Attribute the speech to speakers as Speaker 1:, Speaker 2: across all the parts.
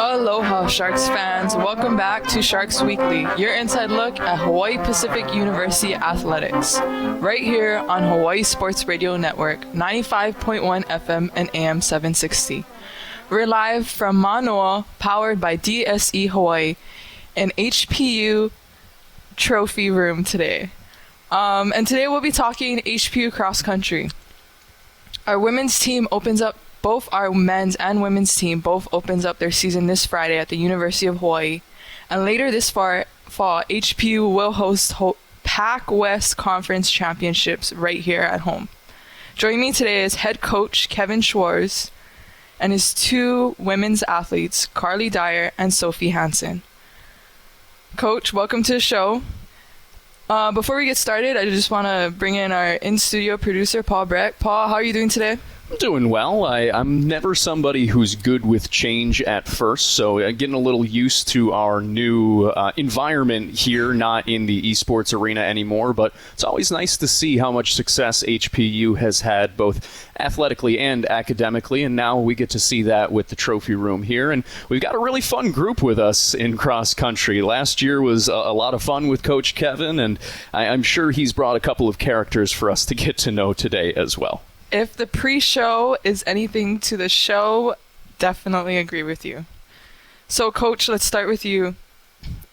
Speaker 1: Aloha, Sharks fans. Welcome back to Sharks Weekly, your inside look at Hawaii Pacific University athletics, right here on Hawaii Sports Radio Network, 95.1 FM and AM 760. We're live from Manoa, powered by DSE Hawaii, in HPU Trophy Room today. And today we'll be talking HPU Cross Country. Our women's team opens up Both our men's and women's team both opens up their season this Friday at the University of Hawaii. And later this fall, HPU will host Pac West Conference Championships right here at home. Joining me today is head coach Kevin Schwarz and his two women's athletes, Carly Dyer and Sophie Hanson. Coach, welcome to the show. Before we get started, I just want to bring in our in-studio producer, Paul Breck. Paul, how are you doing today?
Speaker 2: I'm doing well. I'm never somebody who's good with change at first, so getting a little used to our new environment here, not in the esports arena anymore, but it's always nice to see how much success HPU has had both athletically and academically, and now we get to see that with the trophy room here, and we've got a really fun group with us in cross country. Last year was a lot of fun with Coach Kevin, and I'm sure he's brought a couple of characters for us to get to know today as well.
Speaker 1: If the pre-show is anything to the show, definitely agree with you. So, Coach, let's start with you.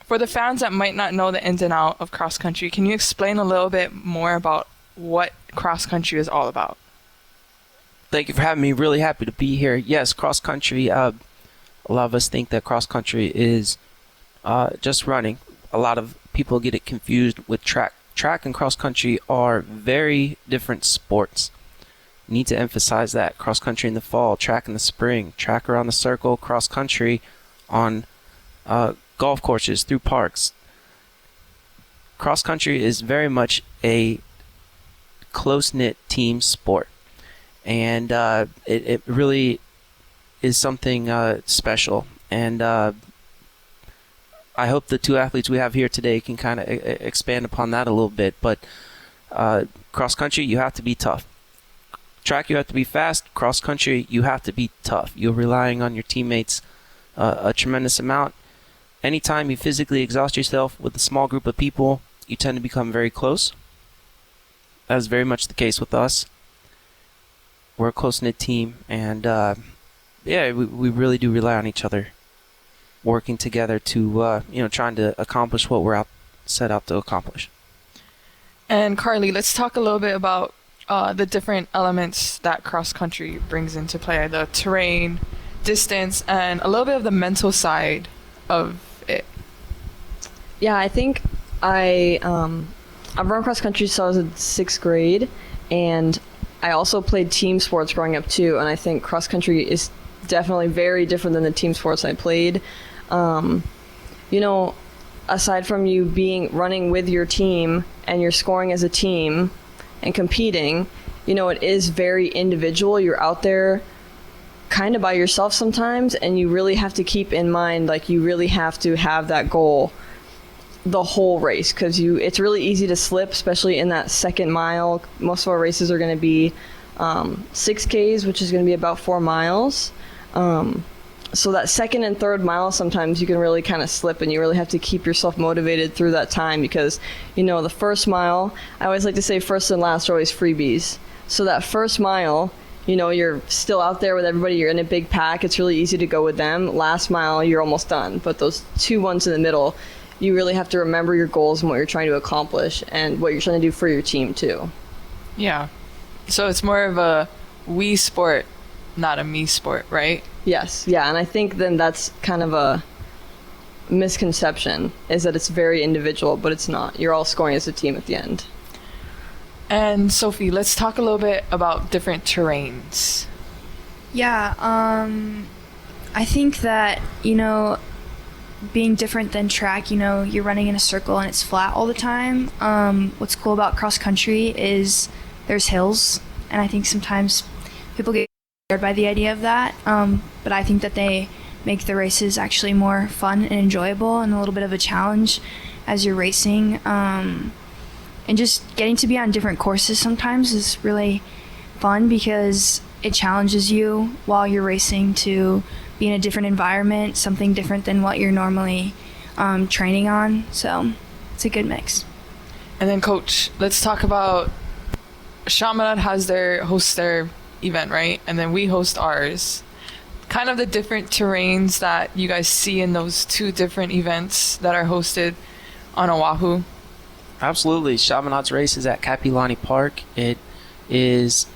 Speaker 1: For the fans that might not know the ins and outs of cross country, can you explain a little bit more about what cross country is all about?
Speaker 3: Thank you for having me. Really happy to be here. Yes, cross country. A lot of us think that cross country is just running. A lot of people get it confused with track. Track and cross country are very different sports. Need to emphasize that. Cross country in the fall, track in the spring, track around the circle, cross country on golf courses, through parks. Cross country is very much a close-knit team sport, and it really is something special. And I hope the two athletes we have here today can kind of expand upon that a little bit. But cross country, you have to be tough. Track, you have to be fast. Cross country, you have to be tough. You're relying on your teammates a tremendous amount. Anytime you physically exhaust yourself with a small group of people, you tend to become very close. That is very much the case with us. We're a close-knit team, and we really do rely on each other, working together to trying to accomplish what we're set out to accomplish.
Speaker 1: And Carly, let's talk a little bit about the different elements that cross country brings into play, the terrain, distance, and a little bit of the mental side of it.
Speaker 4: Yeah, I think I've run cross country since I was in 6th grade, and I also played team sports growing up too, and I think cross country is definitely very different than the team sports I played. Aside from you running with your team and you're scoring as a team and competing, it is very individual. You're out there kind of by yourself sometimes, and you really have to keep in mind, you really have to have that goal the whole race, because it's really easy to slip, especially in that second mile. Most of our races are going to be 6Ks, which is going to be about 4 miles. So that second and third mile, sometimes you can really kind of slip, and you really have to keep yourself motivated through that time, because, the first mile, I always like to say first and last are always freebies. So that first mile, you're still out there with everybody. You're in a big pack. It's really easy to go with them. Last mile, you're almost done. But those two ones in the middle, you really have to remember your goals and what you're trying to accomplish and what you're trying to do for your team, too.
Speaker 1: Yeah. So it's more of a we sport, not a me sport, right?
Speaker 4: Yes, yeah, and I think then that's kind of a misconception, is that it's very individual, but it's not. You're all scoring as a team at the end.
Speaker 1: And Sophie, let's talk a little bit about different terrains.
Speaker 5: Yeah, I think that, being different than track, you're running in a circle and it's flat all the time. What's cool about cross country is there's hills, and I think sometimes people get scared by the idea of that, but I think that they make the races actually more fun and enjoyable and a little bit of a challenge as you're racing. And just getting to be on different courses sometimes is really fun, because it challenges you while you're racing to be in a different environment, something different than what you're normally training on. So it's a good mix.
Speaker 1: And then, Coach, let's talk about Chaminade hosts their event, right? And then we host ours. Kind of the different terrains that you guys see in those two different events that are hosted on Oahu.
Speaker 3: Absolutely. Chaminade's race is at Kapilani Park. It is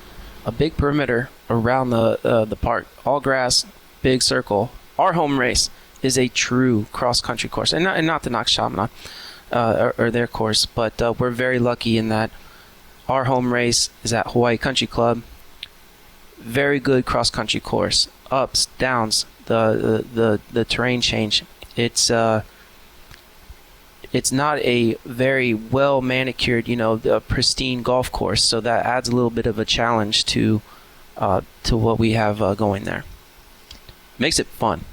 Speaker 3: a big perimeter around the park. All grass, big circle. Our home race is a true cross-country course. And not to knock Chaminade or their course, but we're very lucky in that our home race is at Hawai'i Country Club. Very good cross-country course. Ups, downs, the terrain change. It's not a very well manicured, pristine golf course, so that adds a little bit of a challenge to what we have going there. Makes it fun.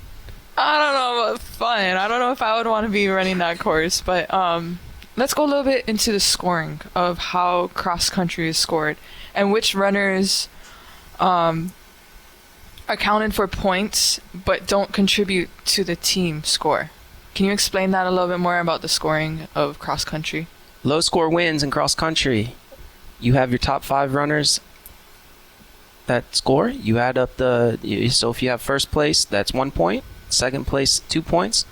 Speaker 1: I don't know about fun. I don't know if I would want to be running that course, but let's go a little bit into the scoring of how cross country is scored and which runners accounted for points but don't contribute to the team score. Can you explain that a little bit more about the scoring of cross country?
Speaker 3: Low score wins in cross country. You have your top 5 runners that score. You add up so if you have first place, that's 1 point. Second place, 2 points.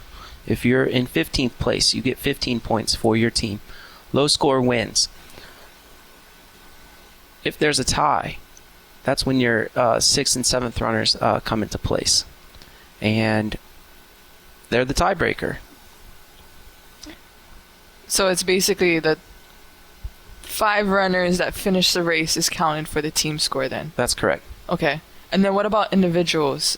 Speaker 3: If you're in 15th place, you get 15 points for your team. Low score wins. If there's a tie, that's when your 6th and 7th runners come into place. And they're the tiebreaker.
Speaker 1: So it's basically the 5 runners that finish the race is counted for the team score then?
Speaker 3: That's correct.
Speaker 1: Okay. And then what about individuals?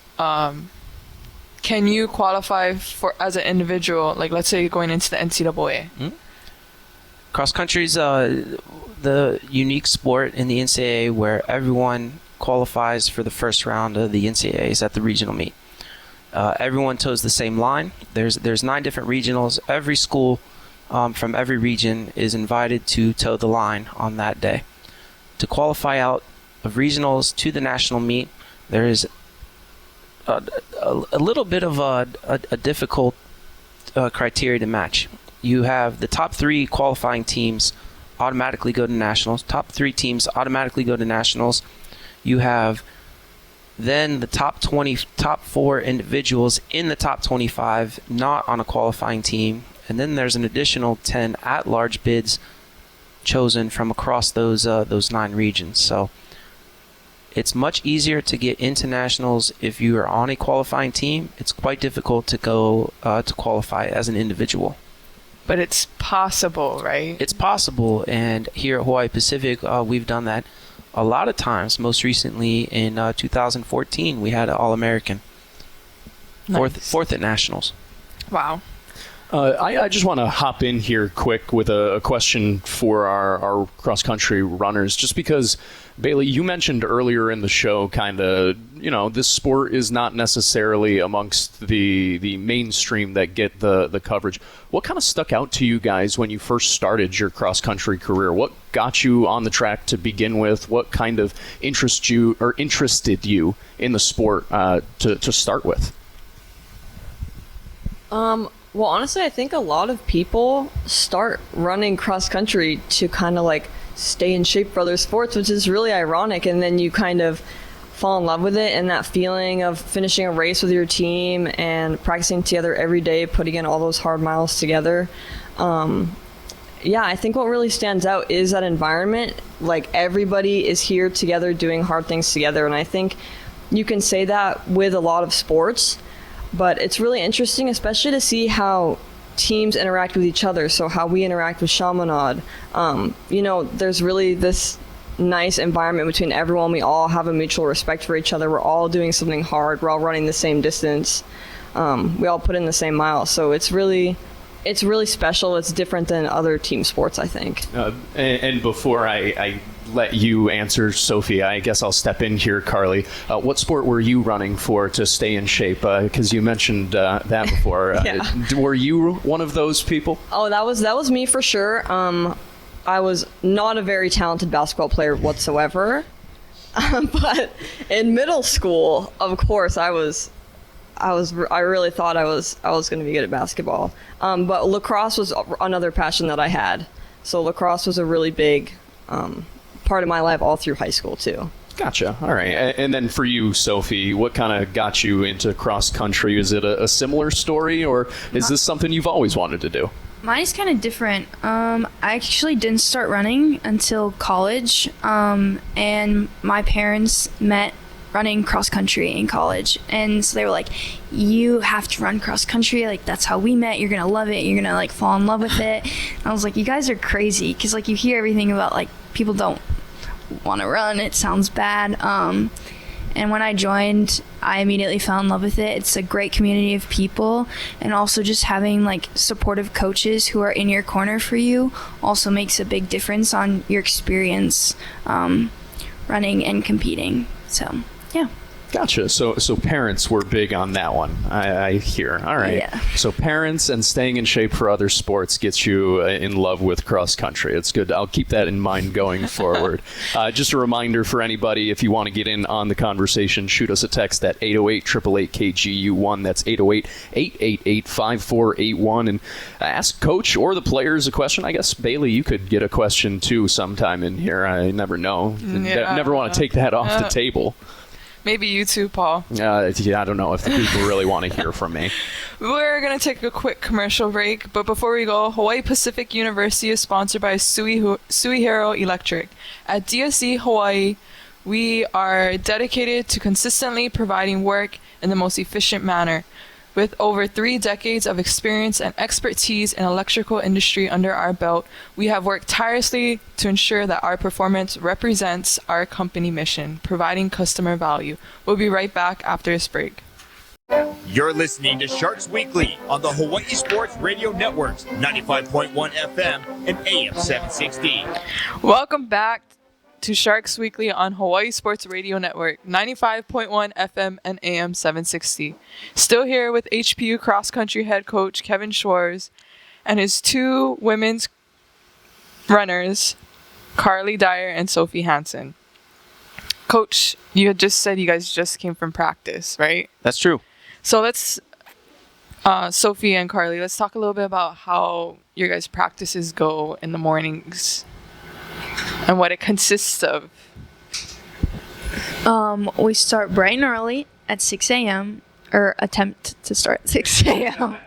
Speaker 1: Can you qualify for as an individual, like let's say you're going into the NCAA?
Speaker 3: Cross country is the unique sport in the NCAA where everyone qualifies for the first round of the NCAAs at the regional meet. Everyone toes the same line. There's 9 different regionals. Every school from every region is invited to toe the line on that day. To qualify out of regionals to the national meet, there is a little bit of a difficult criteria to match. You have the top 3 qualifying teams automatically go to nationals. Top 3 teams automatically go to nationals. You have then the top 4 individuals in the top 25 not on a qualifying team, and then there's an additional 10 at-large bids chosen from across those 9 regions. So it's much easier to get into nationals if you are on a qualifying team. It's quite difficult to go to qualify as an individual.
Speaker 1: But it's possible, right?
Speaker 3: It's possible, and here at Hawaii Pacific, we've done that a lot of times. Most recently in 2014, we had an All-American.
Speaker 1: Nice.
Speaker 3: Fourth at nationals.
Speaker 1: Wow.
Speaker 2: I just want to hop in here quick with a question for our cross-country runners, just because, Baylei, you mentioned earlier in the show kind of, this sport is not necessarily amongst the mainstream that get the coverage. What kind of stuck out to you guys when you first started your cross-country career? What got you on the track to begin with? What kind of interested you in the sport to start with?
Speaker 4: Well, honestly, I think a lot of people start running cross country to kind of like stay in shape for other sports, which is really ironic. And then you kind of fall in love with it, and that feeling of finishing a race with your team and practicing together every day, putting in all those hard miles together. Yeah, I think what really stands out is that environment. Like, everybody is here together doing hard things together. And I think you can say that with a lot of sports. But it's really interesting, especially to see how teams interact with each other. So how we interact with Chaminade. There's really this nice environment between everyone. We all have a mutual respect for each other. We're all doing something hard. We're all running the same distance. We all put in the same miles. So it's really special. It's different than other team sports, I think.
Speaker 2: And before I let you answer, Sophie, I guess I'll step in here, Carly. What sport were you running for to stay in shape? Because you mentioned that before.
Speaker 4: Yeah.
Speaker 2: Were you one of those people?
Speaker 4: Oh, that was me for sure. I was not a very talented basketball player whatsoever. But in middle school, of course, I was I really thought I was going to be good at basketball. But lacrosse was another passion that I had. So lacrosse was a really big part of my life all through high school too.
Speaker 2: Gotcha. All right. And then for you, Sophie, what kind of got you into cross country? Is it a similar story, or is this something you've always wanted to do?
Speaker 5: Mine is kind of different. I actually didn't start running until college, and my parents met running cross country in college, and so they were like, you have to run cross country, like that's how we met, you're gonna love it, you're gonna like fall in love with it. And I was like, you guys are crazy, because like you hear everything about like people don't want to run, it sounds bad. And when I joined, I immediately fell in love with it. It's a great community of people, and also just having like supportive coaches who are in your corner for you also makes a big difference on your experience running and competing. So yeah.
Speaker 2: Gotcha. So parents were big on that one, I hear. All right.
Speaker 5: Yeah.
Speaker 2: So parents and staying in shape for other sports gets you in love with cross country. It's good. I'll keep that in mind going forward. Just a reminder for anybody, if you want to get in on the conversation, shoot us a text at 808-888-KGU1. That's 808-888-5481. And ask Coach or the players a question. I guess, Baylei, you could get a question too sometime in here. I never know.
Speaker 1: Yeah.
Speaker 2: Never want to take that off the table.
Speaker 1: Maybe you too, Paul.
Speaker 2: Yeah, I don't know if the people really want to hear from me.
Speaker 1: We're going to take a quick commercial break, but before we go, Hawaii Pacific University is sponsored by Suihiro Electric. At DSE Hawaii, we are dedicated to consistently providing work in the most efficient manner. With over 3 decades of experience and expertise in electrical industry under our belt, we have worked tirelessly to ensure that our performance represents our company mission, providing customer value. We'll be right back after this break.
Speaker 6: You're listening to Sharks Weekly on the Hawaii Sports Radio Networks, 95.1 FM and AM 760.
Speaker 1: Welcome back to Sharks Weekly on Hawaii Sports Radio Network, 95.1 FM and AM 760. Still here with HPU Cross Country head coach Kevin Schwarz and his 2 women's runners, Carly Dyer and Sophie Hanson. Coach, you had just said you guys just came from practice, right?
Speaker 3: That's true.
Speaker 1: So let's, Sophie and Carly, let's talk a little bit about how your guys' practices go in the mornings and what it consists of.
Speaker 5: We start bright and early at 6 a.m. or attempt to start at 6 a.m.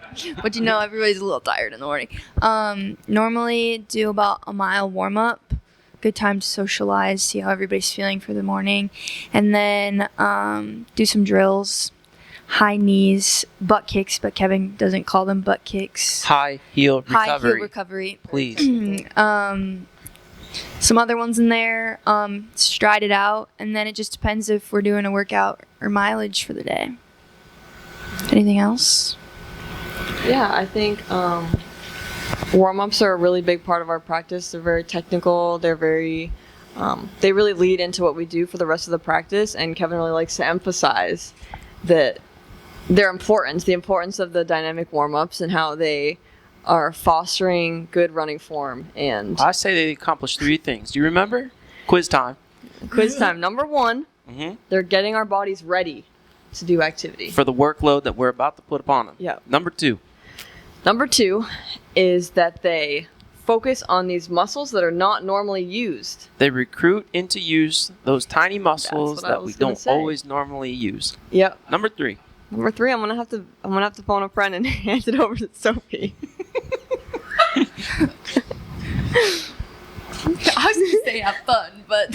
Speaker 5: But you know, everybody's a little tired in the morning. Normally do about a mile warm up. Good time to socialize, see how everybody's feeling for the morning. And then do some drills, high knees, butt kicks, but Kevin doesn't call them butt kicks.
Speaker 3: High heel recovery.
Speaker 5: High heel recovery.
Speaker 3: Please.
Speaker 5: Some other ones in there, stride it out, and then it just depends if we're doing a workout or mileage for the day. Anything else?
Speaker 4: Yeah, I think warm-ups are a really big part of our practice. They're very technical. They're very, they really lead into what we do for the rest of the practice, and Kevin really likes to emphasize that the importance of the dynamic warm-ups and how they are fostering good running form. And
Speaker 3: I say they accomplish 3 things. Do you remember? Quiz time.
Speaker 4: Quiz time. Number 1, they're getting our bodies ready to do activity.
Speaker 3: For the workload that we're about to put upon them.
Speaker 4: Yeah.
Speaker 3: Number 2
Speaker 4: is that they focus on these muscles that are not normally used.
Speaker 3: They recruit into use those tiny muscles that we don't always normally use.
Speaker 4: Yep.
Speaker 3: Number 3,
Speaker 4: I'm gonna have to phone a friend and hand it over to Sophie.
Speaker 5: I was going to say have fun, but...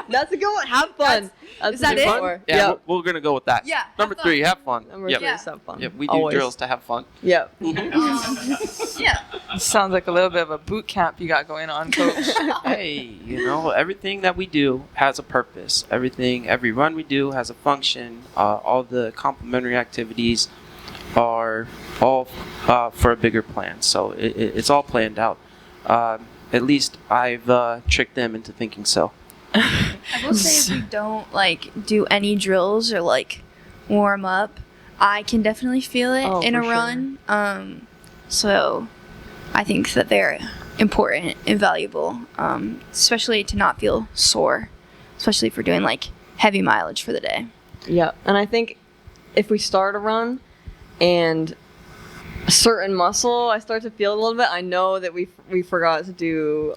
Speaker 4: That's a good one. Have fun.
Speaker 5: Is that it?
Speaker 3: Yeah,
Speaker 4: Yep.
Speaker 3: we're going to go with that.
Speaker 5: Yeah,
Speaker 3: Number
Speaker 5: have
Speaker 3: 3, have fun.
Speaker 4: Number
Speaker 3: Yep.
Speaker 4: 3 is have fun.
Speaker 3: Yep, we do
Speaker 4: Always.
Speaker 3: drills to have fun.
Speaker 4: Yep.
Speaker 5: Yeah.
Speaker 1: Sounds like a little bit of a boot camp you got going on, Coach.
Speaker 3: Hey, everything that we do has a purpose. Every run we do has a function. All the complementary activities are all for a bigger plan. So it's all planned out. At least I've tricked them into thinking so.
Speaker 5: I will say if we don't do any drills or warm up, I can definitely feel it in a
Speaker 4: for sure.
Speaker 5: run. So I think that they're important and valuable, especially to not feel sore, especially if we're doing heavy mileage for the day.
Speaker 4: Yep. And I think if we start a run and a certain muscle I start to feel a little bit, I know that we forgot to do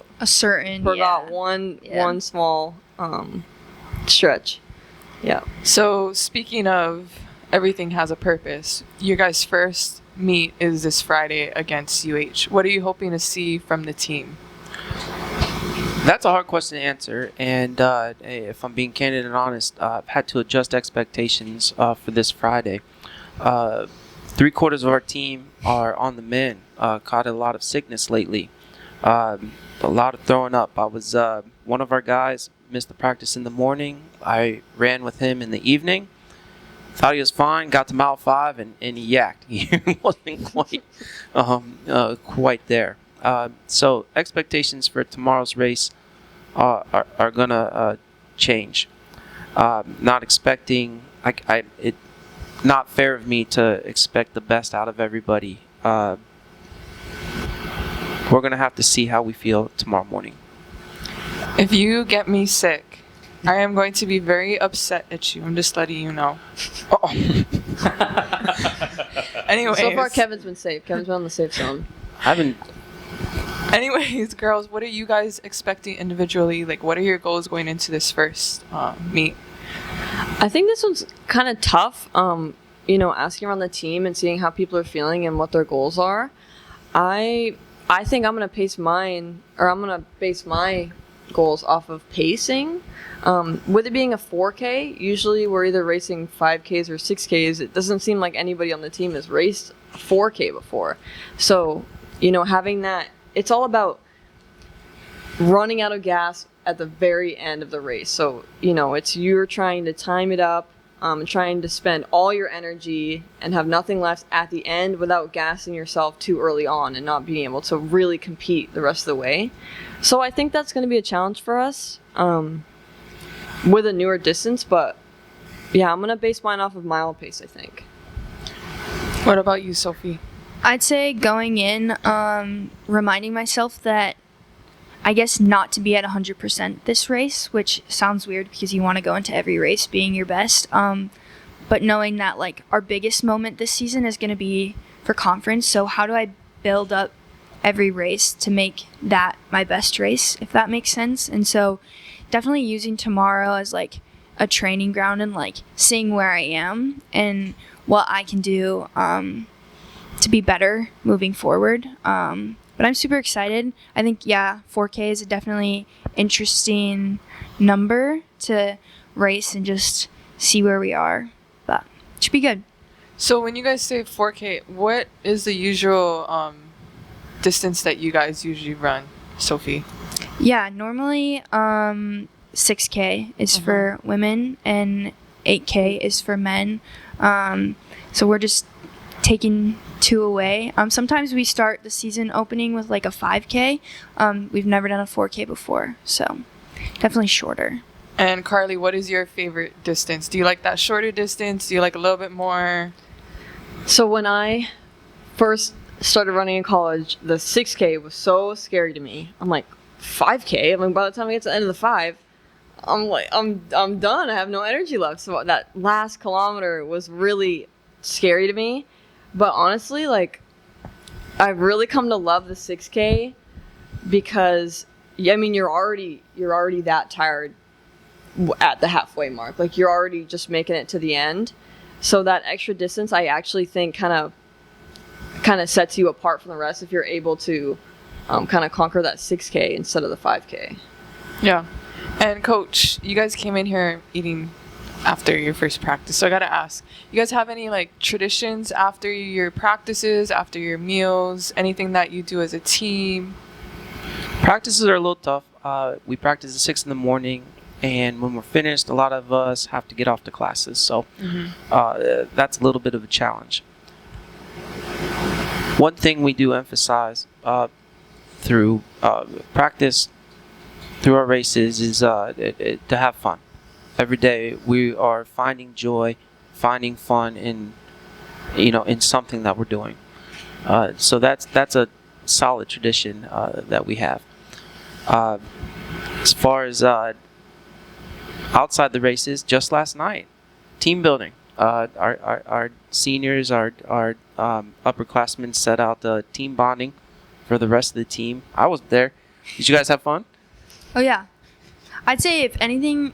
Speaker 4: one small stretch. Yeah.
Speaker 1: So speaking of everything has a purpose, your guys' first meet is this Friday against UH. What are you hoping to see from the team?
Speaker 3: That's a hard question to answer, and if I'm being candid and honest, I've had to adjust expectations for this Friday. 3/4 of our team are on the mend. Caught a lot of sickness lately, a lot of throwing up. I was one of our guys missed the practice in the morning. I ran with him in the evening. Thought he was fine. Got to mile 5 and he yacked. He wasn't quite there. So expectations for tomorrow's race are gonna change. Not expecting. It's not fair of me to expect the best out of everybody. We're gonna have to see how we feel tomorrow morning.
Speaker 1: If you get me sick, I am going to be very upset at you. I'm just letting you know. Anyways.
Speaker 4: So far, Kevin's been safe. Kevin's been on the safe zone.
Speaker 1: Anyways, girls, what are you guys expecting individually? Like, what are your goals going into this first meet?
Speaker 4: I think this one's kind of tough. Asking around the team and seeing how people are feeling and what their goals are. I think I'm gonna base my goals off of pacing. With it being a 4K, usually we're either racing 5Ks or 6Ks. It doesn't seem like anybody on the team has raced a 4K before. So, having that, it's all about running out of gas at the very end of the race. So, it's you're trying to time it up, trying to spend all your energy and have nothing left at the end without gassing yourself too early on and not being able to really compete the rest of the way. So I think that's going to be a challenge for us with a newer distance. But, yeah, I'm going to base mine off of mile pace, I think.
Speaker 1: What about you, Sophie?
Speaker 5: I'd say going in, reminding myself that I guess not to be at 100% this race, which sounds weird because you want to go into every race being your best. But knowing that like our biggest moment this season is going to be for conference. So how do I build up every race to make that my best race, if that makes sense? And so definitely using tomorrow as like a training ground and like seeing where I am and what I can do to be better moving forward. But I'm super excited. I think, 4K is a definitely interesting number to race and just see where we are. But it should be good.
Speaker 1: So when you guys say 4K, what is the usual distance that you guys usually run, Sophie?
Speaker 5: Yeah, normally 6K is for women and 8K is for men. So we're just taking 2 away. Sometimes we start the season opening with like a 5K. We've never done a 4K before, so definitely shorter.
Speaker 1: And Carly, what is your favorite distance? Do you like that shorter distance? Do you like a little bit more?
Speaker 4: So when I first started running in college, the 6K was so scary to me. I'm like, 5K? I mean, by the time I get to the end of the 5, I'm like, I'm done. I have no energy left. So that last kilometer was really scary to me. But honestly, like, I've really come to love the 6K because, you're already that tired at the halfway mark. Like, you're already just making it to the end. So that extra distance, I actually think kind of sets you apart from the rest if you're able to kind of conquer that 6K instead of the 5K.
Speaker 1: Yeah. And Coach, you guys came in here eating after your first practice. So I got to ask, you guys have any like traditions after your practices, after your meals, anything that you do as a team?
Speaker 3: Practices are a little tough. We practice at 6 in the morning, and when we're finished, a lot of us have to get off to classes. So that's a little bit of a challenge. One thing we do emphasize through practice, through our races, is to have fun. Every day we are finding joy, finding fun in something that we're doing. So that's a solid tradition that we have. As far as outside the races, just last night, team building. Our seniors, our upperclassmen set out team bonding for the rest of the team. I was there. Did you guys have fun?
Speaker 5: Oh yeah, I'd say if anything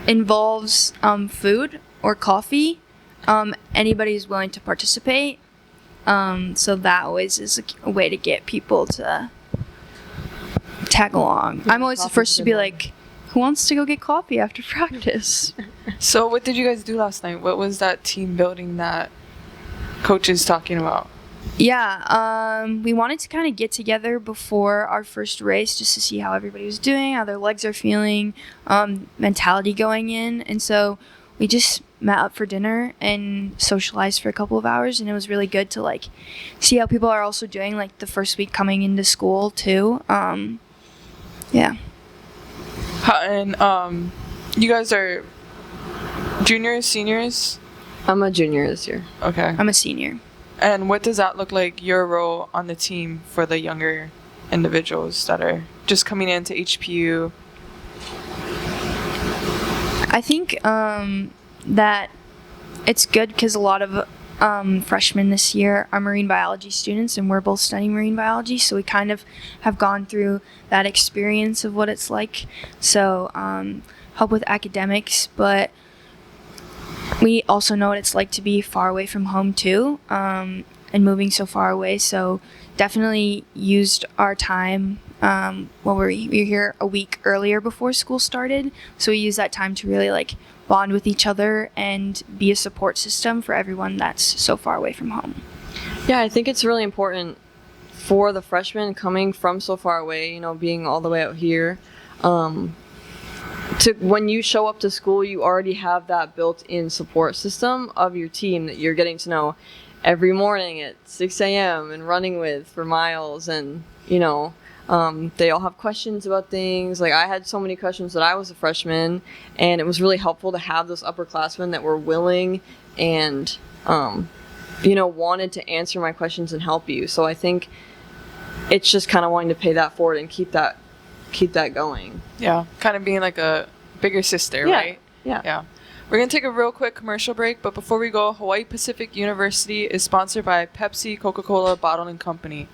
Speaker 5: involves food or coffee, anybody's willing to participate. So that always is a way to get people to tag along. I'm always the first to be like, who wants to go get coffee after practice?
Speaker 1: So what did you guys do last night? What was that team building that coach is talking about?
Speaker 5: Yeah, we wanted to kind of get together before our first race just to see how everybody was doing, how their legs are feeling, mentality going in. And so we just met up for dinner and socialized for a couple of hours, and it was really good to like see how people are also doing like the first week coming into school too. Yeah.
Speaker 1: And you guys are juniors, seniors?
Speaker 4: I'm a junior this year.
Speaker 1: Okay.
Speaker 5: I'm a senior.
Speaker 1: And what does that look like, your role on the team for the younger individuals that are just coming into HPU?
Speaker 5: I think that it's good because a lot of freshmen this year are marine biology students, and we're both studying marine biology, so we kind of have gone through that experience of what it's like. So help with academics, but we also know what it's like to be far away from home too, and moving so far away. So definitely used our time. Well, we were here a week earlier before school started, so we used that time to really like bond with each other and be a support system for everyone that's so far away from home.
Speaker 4: Yeah, I think it's really important for the freshmen coming from so far away, being all the way out here, to when you show up to school, you already have that built-in support system of your team that you're getting to know every morning at 6 a.m. and running with for miles. And, they all have questions about things. Like, I had so many questions that I was a freshman, and it was really helpful to have those upperclassmen that were willing and, wanted to answer my questions and help you. So I think it's just kind of wanting to pay that forward and keep that going.
Speaker 1: Yeah, kind of being like a bigger sister,
Speaker 4: Yeah.
Speaker 1: right?
Speaker 4: Yeah.
Speaker 1: We're going to take a real quick commercial break, but before we go, Hawaii Pacific University is sponsored by Pepsi Coca-Cola Bottling Company.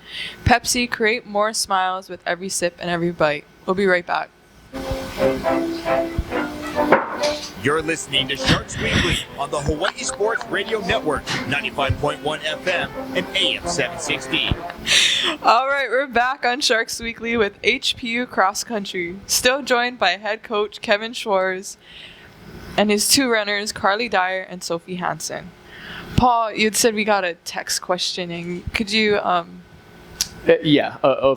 Speaker 1: Pepsi, create more smiles with every sip and every bite. We'll be right back.
Speaker 6: You're listening to Sharks Weekly on the Hawaii Sports Radio Network, 95.1 FM and AM 760.
Speaker 1: All right, we're back on Sharks Weekly with HPU Cross Country. Still joined by head coach Kevin Schwarz and his two runners, Carly Dyer and Sophie Hanson. Paul, you'd said we got a text questioning. Could you...
Speaker 2: of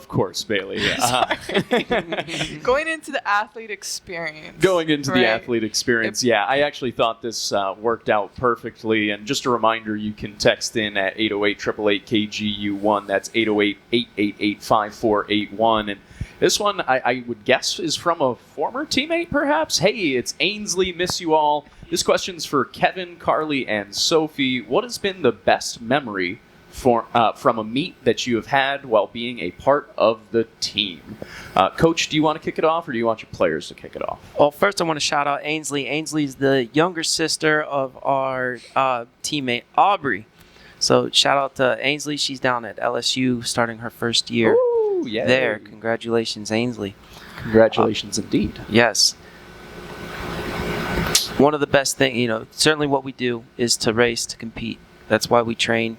Speaker 2: course, Bailey. Yeah.
Speaker 1: Going into the athlete experience.
Speaker 2: The athlete experience, I actually thought this worked out perfectly. And just a reminder, you can text in at 808-888-KGU1. That's 808-888-5481. And this one, I would guess, is from a former teammate, perhaps. Hey, it's Ainsley. Miss you all. This question's for Kevin, Carly, and Sophie. What has been the best memory from a meet that you have had while being a part of the team? Coach, do you want to kick it off, or do you want your players to kick it off?
Speaker 3: Well, first I want to shout out Ainsley. Ainsley's the younger sister of our teammate Aubrey. So shout out to Ainsley. She's down at LSU starting her first year.
Speaker 2: Ooh, yeah.
Speaker 3: There. Congratulations, Ainsley.
Speaker 2: Congratulations indeed.
Speaker 3: Yes. One of the best things, certainly what we do is to race, to compete. That's why we train.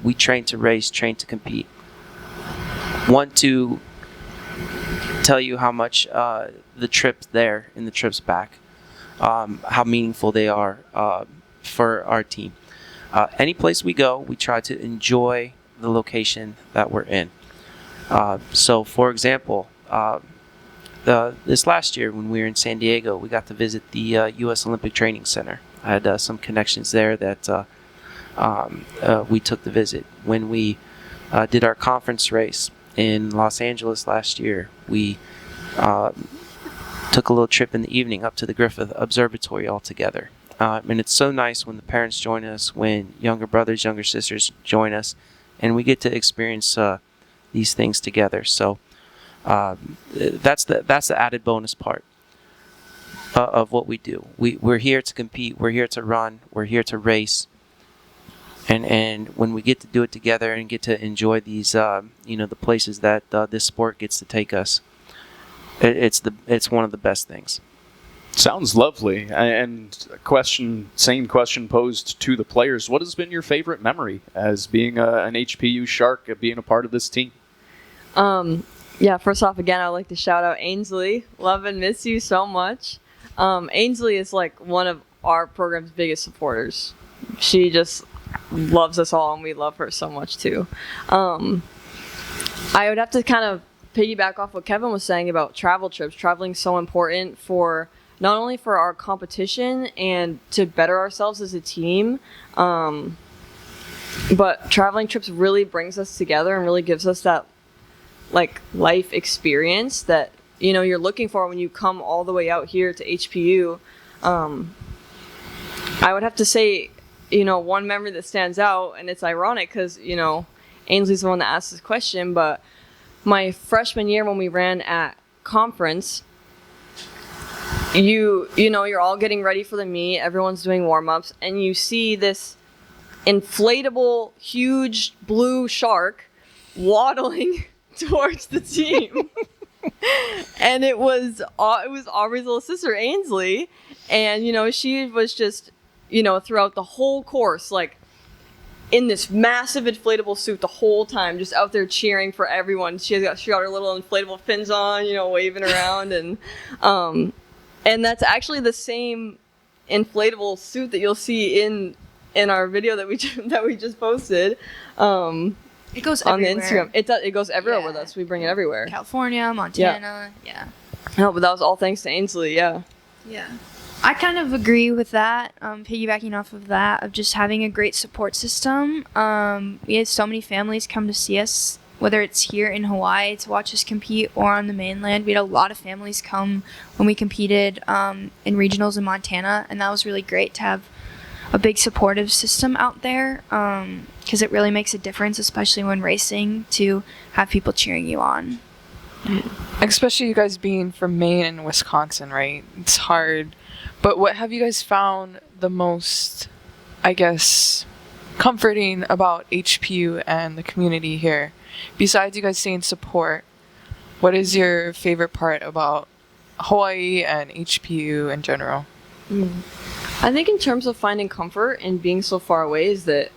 Speaker 3: We train to race, train to compete. Want to tell you how much the trips there and the trips back, how meaningful they are for our team. Any place we go, we try to enjoy the location that we're in. So, for example, this last year when we were in San Diego, we got to visit the U.S. Olympic Training Center. I had some connections there that we took the visit. When we did our conference race in Los Angeles last year, we took a little trip in the evening up to the Griffith Observatory all together. And it's so nice when the parents join us, when younger brothers, younger sisters join us, and we get to experience these things together. So that's the added bonus part. of what we do. We're here to compete. We're here to run. We're here to race. And when we get to do it together and get to enjoy these, the places that this sport gets to take us, it's one of the best things.
Speaker 2: Sounds lovely. And same question posed to the players. What has been your favorite memory as being an HPU Shark, being a part of this team?
Speaker 4: Yeah, first off, again, I'd like to shout out Ainsley. Love and miss you so much. Ainsley is like one of our program's biggest supporters. She just loves us all, and we love her so much too. I would have to kind of piggyback off what Kevin was saying about travel trips. Traveling is so important for not only for our competition and to better ourselves as a team, but traveling trips really brings us together and really gives us that like life experience that you're looking for when you come all the way out here to HPU. I would have to say, one memory that stands out, and it's ironic because Ainsley's the one that asked this question, but my freshman year when we ran at conference, you're all getting ready for the meet, everyone's doing warm-ups, and you see this inflatable huge blue shark waddling towards the team. And it was Aubrey's little sister Ainsley, and she was just throughout the whole course, like in this massive inflatable suit the whole time, just out there cheering for everyone. She got her little inflatable fins on, waving around, and that's actually the same inflatable suit that you'll see in our video that we just posted.
Speaker 5: It goes
Speaker 4: on
Speaker 5: everywhere.
Speaker 4: the Instagram. It goes everywhere
Speaker 5: Yeah.
Speaker 4: with us. We bring it everywhere.
Speaker 5: California, Montana, yeah.
Speaker 4: No, but that was all thanks to Ainsley. Yeah.
Speaker 5: Yeah. I kind of agree with that, piggybacking off of that, of just having a great support system. We had so many families come to see us, whether it's here in Hawaii to watch us compete or on the mainland. We had a lot of families come when we competed in regionals in Montana, and that was really great to have a big supportive system out there, because it really makes a difference, especially when racing, to have people cheering you on.
Speaker 1: Especially you guys being from Maine and Wisconsin, right? It's hard. But what have you guys found the most, I guess, comforting about HPU and the community here? Besides you guys saying support, what is your favorite part about Hawaii and HPU in general?
Speaker 4: I think in terms of finding comfort and being so far away is that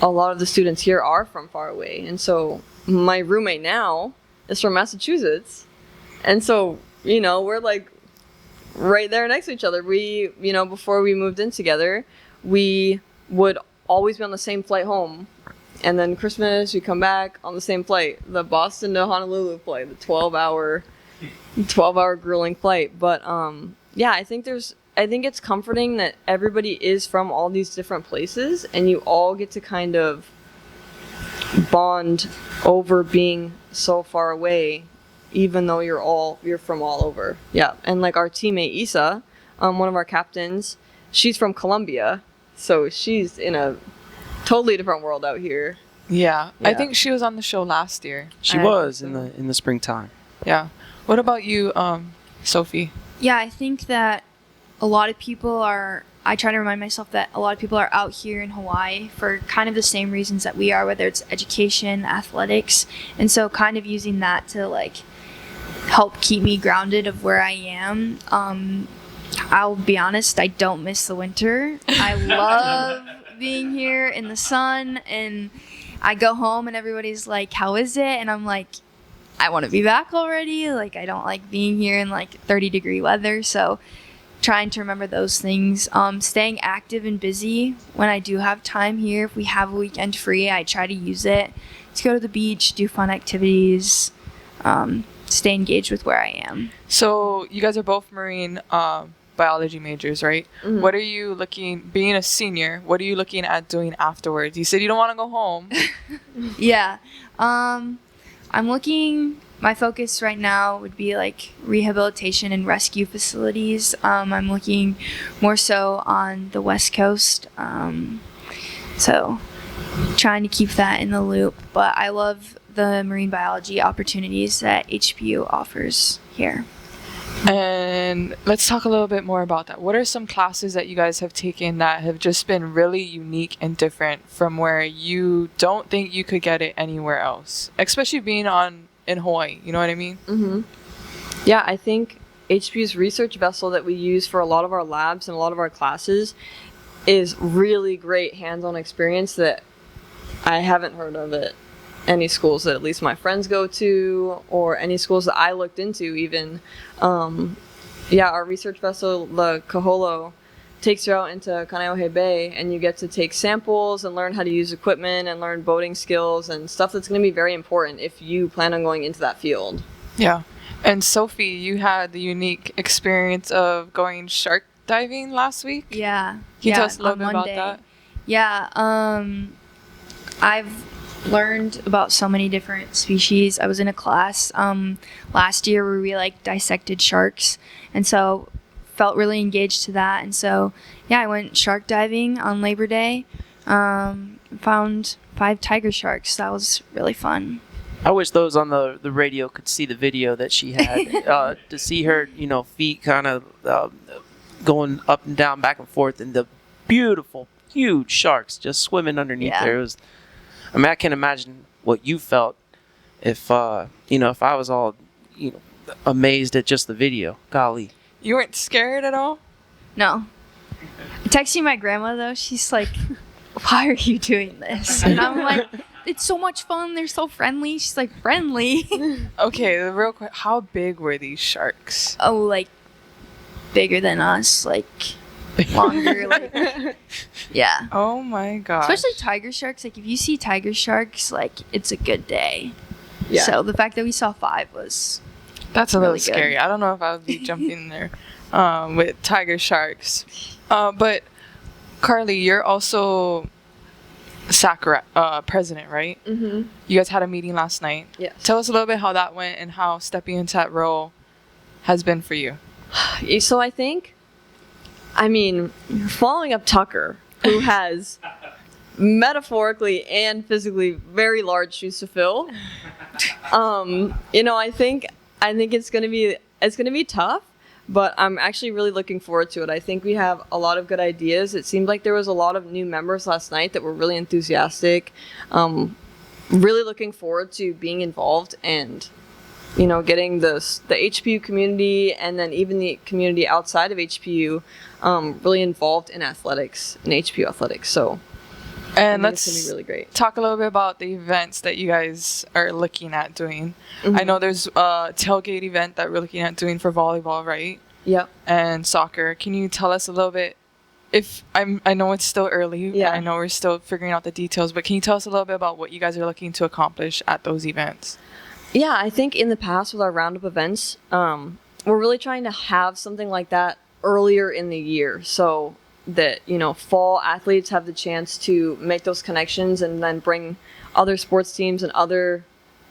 Speaker 4: a lot of the students here are from far away. And so my roommate now is from Massachusetts. And so, we're like right there next to each other. We, before we moved in together, we would always be on the same flight home. And then Christmas, we come back on the same flight, the Boston to Honolulu flight, the 12-hour grueling flight. But yeah, I think it's comforting that everybody is from all these different places, and you all get to kind of bond over being so far away, even though you're from all over. Yeah, and like our teammate Isa, one of our captains, she's from Colombia, so she's in a totally different world out here.
Speaker 1: Yeah. I think she was on the show last year.
Speaker 3: She was in the springtime.
Speaker 1: Yeah. What about you, Sophie?
Speaker 5: Yeah, I think that a lot of people I try to remind myself that a lot of people are out here in Hawaii for kind of the same reasons that we are, whether it's education, athletics. And so kind of using that to like help keep me grounded of where I am. I'll be honest, I don't miss the winter. I love being here in the sun, and I go home and everybody's like, how is it? And I'm like, I want to be back already. Like, I don't like being here in like 30-degree weather. So trying to remember those things. Staying active and busy when I do have time here. If we have a weekend free, I try to use it to go to the beach, do fun activities, stay engaged with where I am.
Speaker 1: So you guys are both marine biology majors, right? Mm-hmm. What are you being a senior, what are you looking at doing afterwards? You said you don't want to go home.
Speaker 5: Yeah. My focus right now would be like rehabilitation and rescue facilities. I'm looking more so on the West Coast. So trying to keep that in the loop. But I love the marine biology opportunities that HPU offers here.
Speaker 1: And let's talk a little bit more about that. What are some classes that you guys have taken that have just been really unique and different from where you don't think you could get it anywhere else? Especially being in Hawaii, you know what I mean?
Speaker 4: Mm-hmm. Yeah, I think HPU's research vessel that we use for a lot of our labs and a lot of our classes is really great hands-on experience that I haven't heard of at any schools that at least my friends go to, or any schools that I looked into even. Our research vessel, the Kaholo, takes you out into Kaneohe Bay, and you get to take samples and learn how to use equipment and learn boating skills and stuff that's going to be very important if you plan on going into that field.
Speaker 1: Yeah. And Sophie, you had the unique experience of going shark diving last week.
Speaker 5: Yeah.
Speaker 1: Can you tell us a little bit about that?
Speaker 5: Yeah. I've learned about so many different species. I was in a class last year where we dissected sharks, and so felt really engaged to that. And so I went shark diving on Labor Day. Found 5 tiger sharks. That was really fun.
Speaker 3: I wish those on the radio could see the video that she had. To see her, feet kind of going up and down, back and forth, and the beautiful, huge sharks just swimming underneath there. It was, I can't imagine what you felt if if I was all, amazed at just the video. Golly.
Speaker 1: You weren't scared at all?
Speaker 5: No. Texting my grandma, though, she's like, why are you doing this? And I'm like, it's so much fun. They're so friendly. She's like, friendly?
Speaker 1: Okay, real quick. How big were these sharks?
Speaker 5: Oh, bigger than us. Longer. Yeah.
Speaker 1: Oh my gosh.
Speaker 5: Especially tiger sharks. If you see tiger sharks, it's a good day.
Speaker 4: Yeah.
Speaker 5: So the fact that we saw 5 was...
Speaker 1: That's a little
Speaker 5: really
Speaker 1: scary.
Speaker 5: good.
Speaker 1: I don't know if I would be jumping in there with tiger sharks. But Carly, you're also SAC president, right?
Speaker 4: Mm-hmm.
Speaker 1: You guys had a meeting last night.
Speaker 4: Yes.
Speaker 1: Tell us a little bit how that went and how stepping into that role has been for you.
Speaker 4: So I think, following up Tucker, who has metaphorically and physically very large shoes to fill, I think it's gonna be tough, but I'm actually really looking forward to it. I think we have a lot of good ideas. It seemed like there was a lot of new members last night that were really enthusiastic. Really looking forward to being involved and, getting the HPU community and then even the community outside of HPU really involved in athletics, in HPU athletics. So.
Speaker 1: And
Speaker 4: it's going to be really great.
Speaker 1: Talk a little bit about the events that you guys are looking at doing.
Speaker 4: Mm-hmm.
Speaker 1: I know there's a tailgate event that we're looking at doing for volleyball, right?
Speaker 4: Yep.
Speaker 1: And soccer. Can you tell us a little bit? I know it's still early.
Speaker 4: Yeah.
Speaker 1: I know we're still figuring out the details, but can you tell us a little bit about what you guys are looking to accomplish at those events?
Speaker 4: Yeah, I think in the past with our roundup events, we're really trying to have something like that earlier in the year, so that fall athletes have the chance to make those connections and then bring other sports teams and other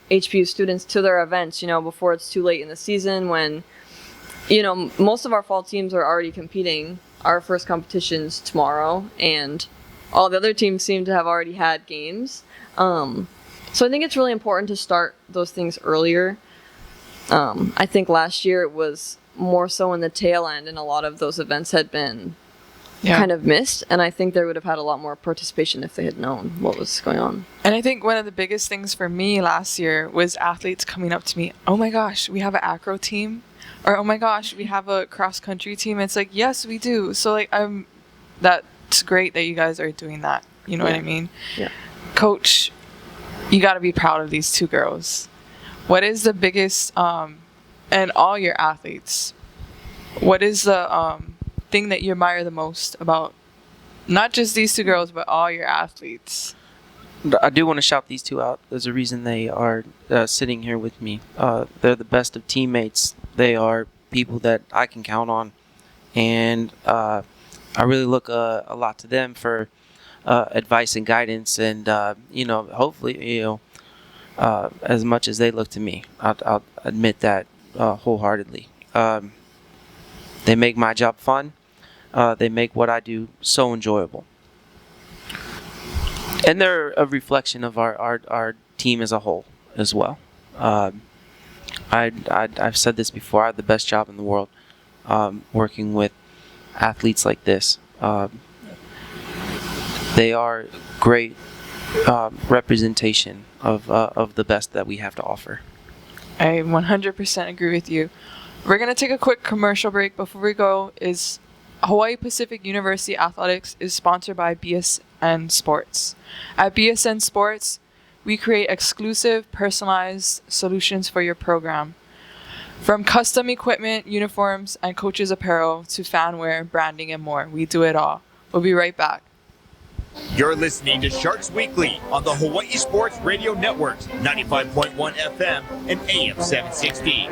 Speaker 4: HPU students to their events before it's too late in the season when most of our fall teams are already competing. Our first competition's tomorrow and all the other teams seem to have already had games, so I think it's really important to start those things earlier. I think last year it was more so in the tail end and a lot of those events had been kind of missed, and I think they would have had a lot more participation if they had known what was going on.
Speaker 1: And I think one of the biggest things for me last year was athletes coming up to me, oh my gosh, we have an acro team, or oh my gosh, we have a cross country team. It's like, yes, we do. So that's great that you guys are doing that. You know what I mean?
Speaker 4: Yeah.
Speaker 1: Coach, you got to be proud of these 2 girls. What is the biggest, and all your athletes, what is the thing that you admire the most about not just these 2 girls, but all your athletes?
Speaker 3: I do want to shout these 2 out. There's a reason they are sitting here with me. They're the best of teammates. They are people that I can count on. And I really look a lot to them for advice and guidance. And, hopefully, as much as they look to me. I'll admit that wholeheartedly. They make my job fun. They make what I do so enjoyable. And they're a reflection of our team as a whole as well. I've said this before. I have the best job in the world, working with athletes like this. They are great representation of the best that we have to offer.
Speaker 1: I 100% agree with you. We're going to take a quick commercial break. Before we go, is Hawaii Pacific University Athletics is sponsored by BSN Sports. At BSN Sports, we create exclusive, personalized solutions for your program. From custom equipment, uniforms, and coaches' apparel to fan wear, branding, and more. We do it all. We'll be right back.
Speaker 6: You're listening to Sharks Weekly on the Hawaii Sports Radio Networks, 95.1 FM and AM 760.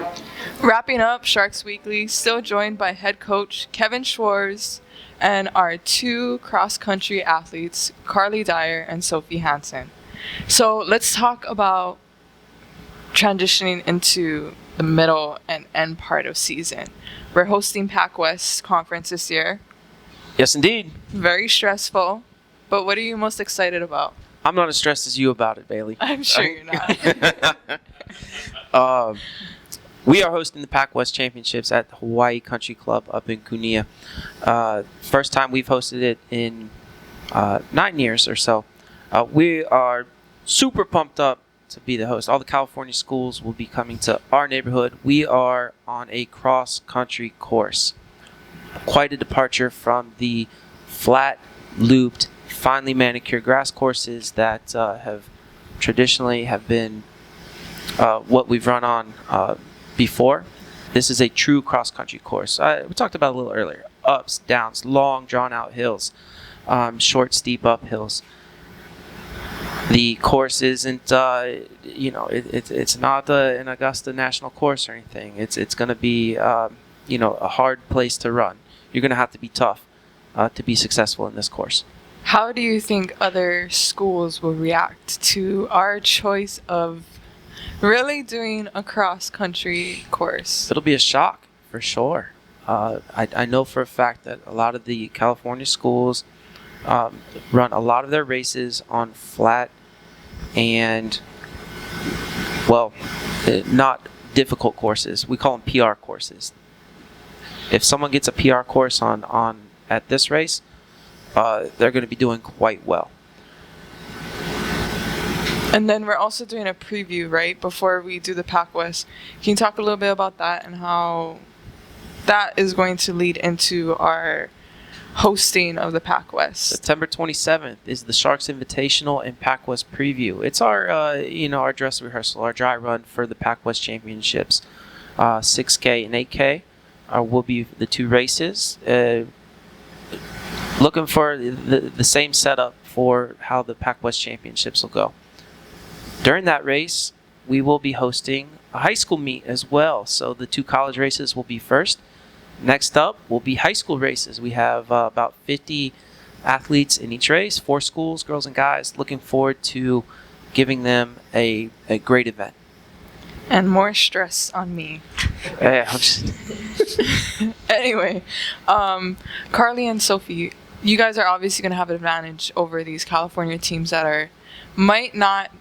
Speaker 1: Wrapping up Sharks Weekly, still joined by head coach Kevin Schwarz and our two cross-country athletes, Carly Dyer and Sophie Hanson. So let's talk about transitioning into the middle and end part of season. We're hosting Pac West Conference this year.
Speaker 3: Yes, indeed.
Speaker 1: Very stressful, but what are you most excited about?
Speaker 3: I'm not as stressed as you about it, Bailey.
Speaker 1: I'm sure you're not.
Speaker 3: We are hosting the Pac West Championships at the Hawaii Country Club up in Kunia. First time we've hosted it in 9 years or so. We are super pumped up to be the host. All the California schools will be coming to our neighborhood. We are on a cross-country course. Quite a departure from the flat, looped, finely manicured grass courses that have traditionally been what we've run on before. This is a true cross-country course. We talked about it a little earlier. Ups, downs, long, drawn-out hills, short, steep uphills. The course isn't, it's not an Augusta National course or anything. It's going to be, a hard place to run. You're going to have to be tough to be successful in this course.
Speaker 1: How do you think other schools will react to our choice of really doing a cross-country course?
Speaker 3: It'll be a shock, for sure. I know for a fact that a lot of the California schools run a lot of their races on flat and, not difficult courses. We call them PR courses. If someone gets a PR course on at this race, they're going to be doing quite well.
Speaker 1: And then we're also doing a preview, right, before we do the Pac West. Can you talk a little bit about that and how that is going to lead into our hosting of the Pac West?
Speaker 3: September 27th is the Sharks Invitational and Pac West preview. It's our, our dress rehearsal, our dry run for the Pac West Championships. 6K and 8K will be the two races. Looking for the same setup for how the Pac West Championships will go. During that race, we will be hosting a high school meet as well. So the two college races will be first. Next up will be high school races. We have about 50 athletes in each race, 4 schools, girls and guys. Looking forward to giving them a great event.
Speaker 1: And more stress on me. Anyway, Carly and Sophie, you guys are obviously going to have an advantage over these California teams that might not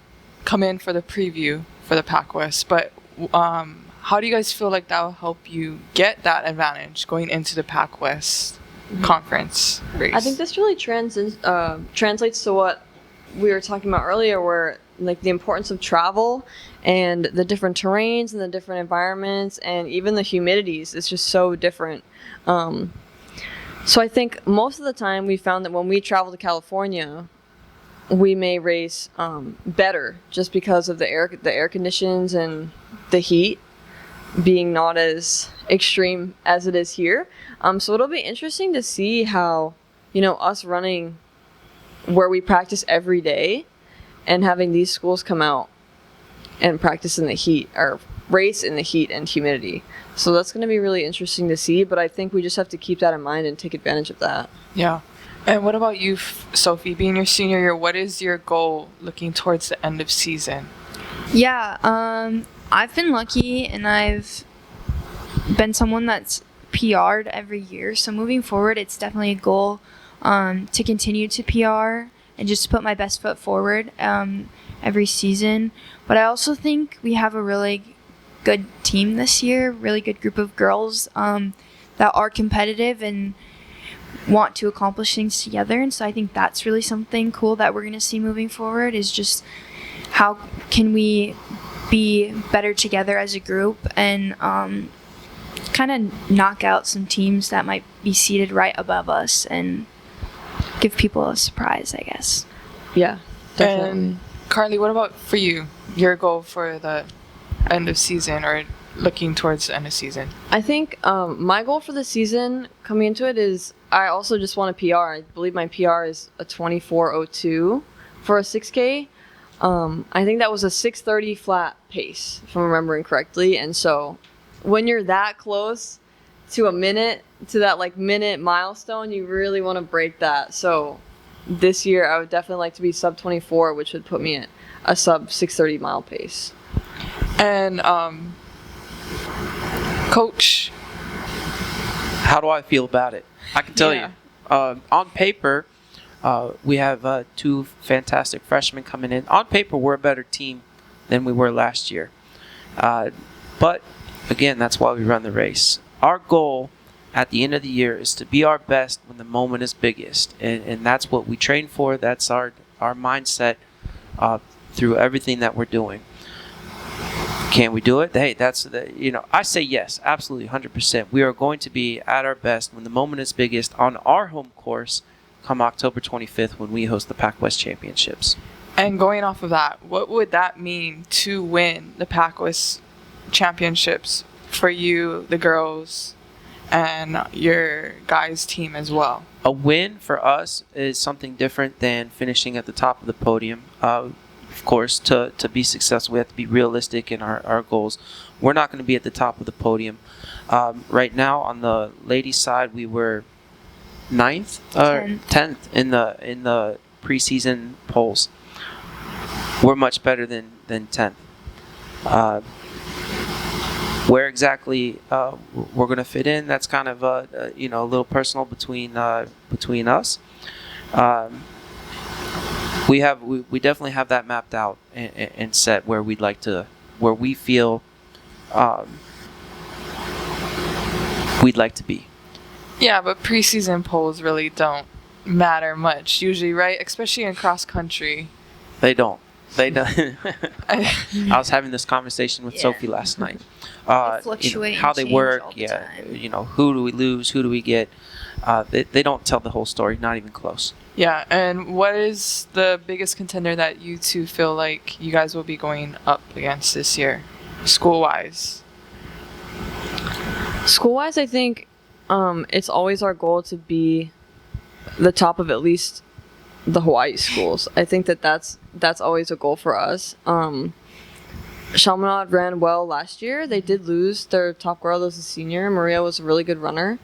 Speaker 1: come in for the preview for the Pac West, but how do you guys feel like that will help you get that advantage going into the Pac West conference race?
Speaker 4: I think this really translates to what we were talking about earlier, where like the importance of travel and the different terrains and the different environments and even the humidities is just so different. So I think most of the time we found that when we travel to California, we may race better just because of the air conditions and the heat being not as extreme as it is here. So it'll be interesting to see how, us running where we practice every day and having these schools come out and practice in the heat or race in the heat and humidity. So that's going to be really interesting to see, but I think we just have to keep that in mind and take advantage of that.
Speaker 1: Yeah. And what about you, Sophie? Being your senior year, what is your goal looking towards the end of season?
Speaker 5: Yeah, I've been lucky and I've been someone that's PR'd every year. So moving forward, it's definitely a goal to continue to PR and just to put my best foot forward every season. But I also think we have a really good team this year, really good group of girls that are competitive and want to accomplish things together. And so I think that's really something cool that we're going to see moving forward, is just how can we be better together as a group and kind of knock out some teams that might be seated right above us and give people a surprise, I guess.
Speaker 4: Yeah, definitely.
Speaker 1: And Carly, what about for you? Your goal for the end of season, or looking towards the end of season?
Speaker 4: I think my goal for the season coming into it is I also just want a PR. I believe my PR is a 24:02 for a 6K. I think that was a 6:30 flat pace, if I'm remembering correctly. And so when you're that close to a minute, to that like minute milestone, you really want to break that. So this year I would definitely like to be sub 24, which would put me at a sub 6:30 mile pace.
Speaker 1: And Coach,
Speaker 3: How do I feel about it? I can tell
Speaker 4: Yeah.
Speaker 3: you. On paper, we have 2 fantastic freshmen coming in. On paper, we're a better team than we were last year. But, again, that's why we run the race. Our goal at the end of the year is to be our best when the moment is biggest. And that's what we train for. That's our mindset through everything that we're doing. Can we do it? Hey, I say yes, absolutely, 100%. We are going to be at our best when the moment is biggest on our home course come October 25th when we host the Pac-West Championships.
Speaker 1: and going off of that, what would that mean to win the Pac-West Championships for you, the girls, and your guys' team as well?
Speaker 3: A win for us is something different than finishing at the top of the podium. Of course, to be successful, we have to be realistic in our goals. We're not going to be at the top of the podium. Right now, on the ladies' side, we were 9th or 10th in the preseason polls. We're much better than 10th. Where exactly we're going to fit in, that's kind of a little personal between us. We definitely have that mapped out and set where we feel we'd like to be.
Speaker 1: Yeah, but preseason polls really don't matter much usually, right? Especially in cross country.
Speaker 3: They don't. I was having this conversation with Sophie last night.
Speaker 5: Fluctuate
Speaker 3: how
Speaker 5: and
Speaker 3: they
Speaker 5: change
Speaker 3: work.
Speaker 5: all the
Speaker 3: Yeah,
Speaker 5: time.
Speaker 3: who do we lose? Who do we get? They don't tell the whole story. Not even close.
Speaker 1: Yeah, and what is the biggest contender that you two feel like you guys will be going up against this year, school-wise?
Speaker 4: School-wise, I think it's always our goal to be the top of at least the Hawai'i schools. I think that's always a goal for us. Chaminade ran well last year. They did lose their top girl as a senior. Maria was a really good runner.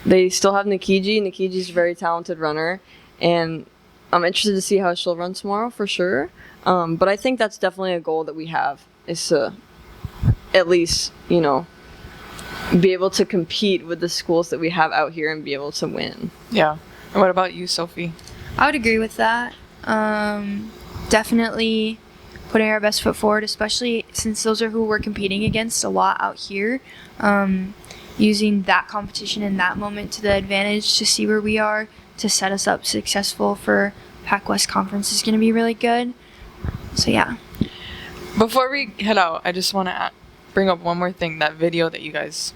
Speaker 4: They still have Nikiji. Nikiji's a very talented runner, and I'm interested to see how she'll run tomorrow for sure. But I think that's definitely a goal that we have, is to at least, be able to compete with the schools that we have out here and be able to win.
Speaker 1: Yeah. And what about you, Sophie?
Speaker 5: I would agree with that. Definitely putting our best foot forward, especially since those are who we're competing against a lot out here. Using that competition in that moment to the advantage to see where we are, to set us up successful for Pac-West Conference is going to be really good. So, yeah.
Speaker 1: Before we head out, I just want to bring up one more thing, that video that you guys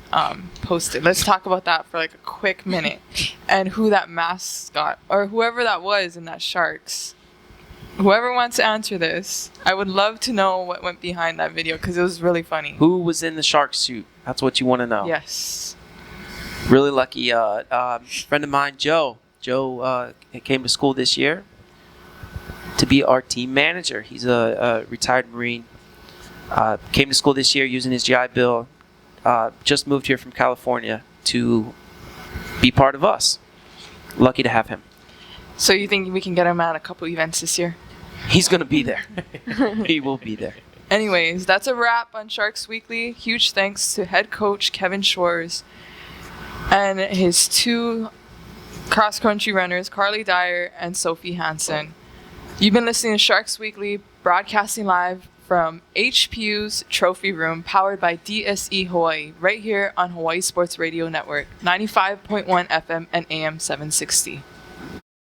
Speaker 1: posted. Let's talk about that for like a quick minute. And who that mascot, or whoever that was in that Sharks. Whoever wants to answer this, I would love to know what went behind that video, because it was really funny.
Speaker 3: Who was in the shark suit? That's what you want to know.
Speaker 1: Yes.
Speaker 3: Really lucky. Friend of mine, Joe. Joe came to school this year to be our team manager. He's a retired Marine. Came to school this year using his GI Bill. Just moved here from California to be part of us. Lucky to have him.
Speaker 1: So you think we can get him at a couple events this year?
Speaker 3: He's going to be there. He will be there.
Speaker 1: Anyways, that's a wrap on Sharks Weekly. Huge thanks to head coach Kevin Schwarz and his 2 cross-country runners, Carly Dyer and Sophie Hanson. You've been listening to Sharks Weekly, broadcasting live from HPU's Trophy Room, powered by DSE Hawaii, right here on Hawaii Sports Radio Network, 95.1 FM and AM 760.